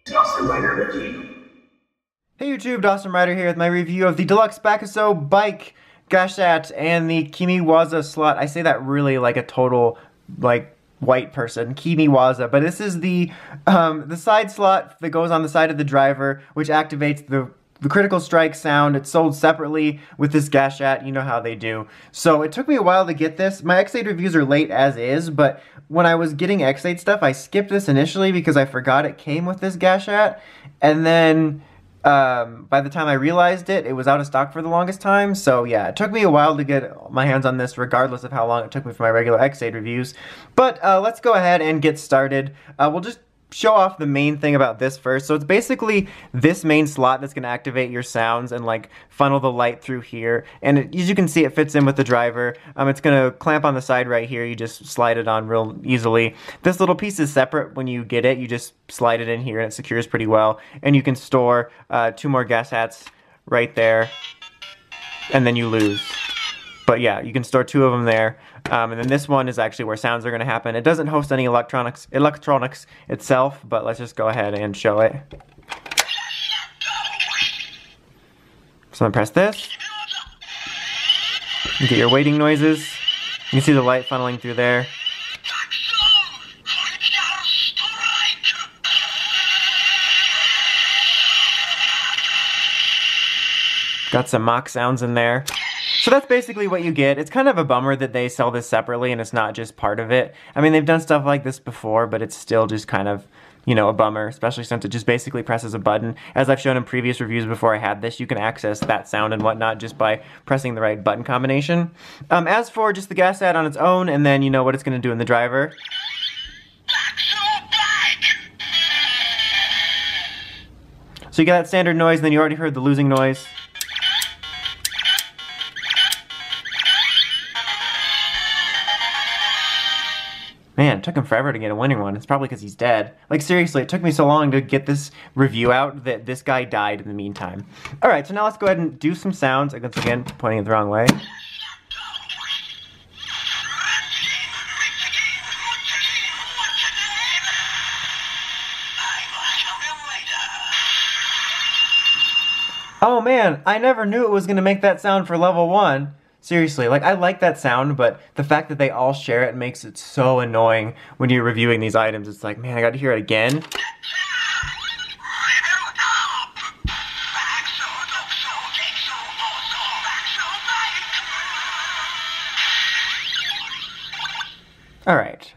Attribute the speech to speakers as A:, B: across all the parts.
A: Kamen Rider Wiki.
B: Hey YouTube, Kamen Rider here with my review of the deluxe Bakusou bike, Gashat, and the Kimewaza slot. I say that really like a total, white person, Kimewaza, but this is the side slot that goes on the side of the driver, which activates the critical strike sound. It's sold separately with this Gashat, you know how they do. So it took me a while to get this. My X8 reviews are late as is, but when I was getting X8 stuff, I skipped this initially because I forgot it came with this Gashat, and then by the time I realized it, it was out of stock for the longest time. So yeah, it took me a while to get my hands on this, regardless of how long it took me for my regular X8 reviews. But let's go ahead and get started. We'll just show off the main thing about this first. So it's basically this main slot that's going to activate your sounds and like funnel the light through here. And as you can see, it fits in with the driver. It's going to clamp on the side right here. You just slide it on real easily. This little piece is separate when you get it. You just slide it in here and it secures pretty well. And you can store 2 more Gashats right there. And then you lose. But yeah, you can store 2 of them there. And then this one is actually where sounds are going to happen. It doesn't host any electronics itself, but let's just go ahead and show it. So I'm going to press this. You get your waiting noises. You can see the light funneling through there. Got some mock sounds in there. So that's basically what you get. It's kind of a bummer that they sell this separately and it's not just part of it. I mean, they've done stuff like this before, but it's still just kind of, you know, a bummer, especially since it just basically presses a button. As I've shown in previous reviews before I had this, you can access that sound and whatnot just by pressing the right button combination. As for just the Gashat on its own, and then you know what it's going to do in the driver. So you got that standard noise, and then you already heard the losing noise. Man, it took him forever to get a winning one. It's probably because he's dead. Like, seriously, it took me so long to get this review out that this guy died in the meantime. Alright, so now let's go ahead and do some sounds. Once again, pointing it the wrong way. Oh man, I never knew it was going to make that sound for level 1. Seriously, like, I like that sound, but the fact that they all share it makes it so annoying when you're reviewing these items. It's like, man, I got to hear it again. Alright.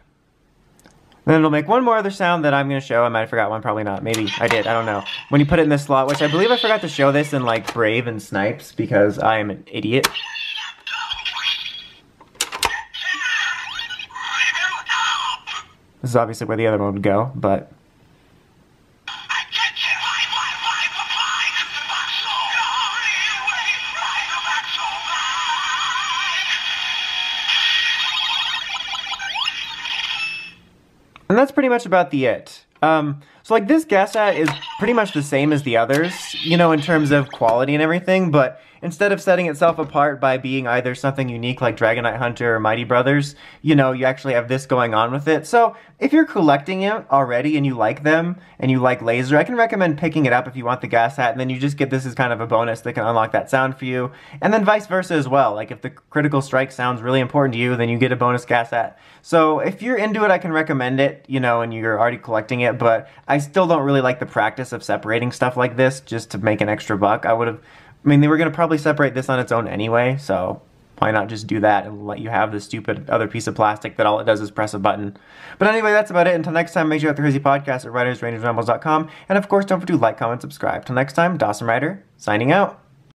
B: Then it'll make one more other sound that I'm going to show. I might have forgot one, probably not. Maybe I did, I don't know. When you put it in this slot, which I believe I forgot to show this in, like, Brave and Snipes, because I am an idiot. This is obviously where the other one would go, but... And that's pretty much about the it. So like this Gashat is pretty much the same as the others, you know, in terms of quality and everything, but instead of setting itself apart by being either something unique like Dragon Knight Hunter or Mighty Brothers, you know, you actually have this going on with it. So if you're collecting it already and you like them and you like Laser, I can recommend picking it up if you want the Gashat, and then you just get this as kind of a bonus that can unlock that sound for you. And then vice versa as well. Like if the critical strike sounds really important to you, then you get a bonus Gashat. So if you're into it, I can recommend it, you know, and you're already collecting it, but I still don't really like the practice of separating stuff like this just to make an extra buck. I mean, they were going to probably separate this on its own anyway, so why not just do that and let you have this stupid other piece of plastic that all it does is press a button. But anyway, that's about it. Until next time, make sure you have the Crazy Podcast at writersrangersrambles.com, and of course, don't forget to like, comment, subscribe. Till next time, Kamen Rider, signing out.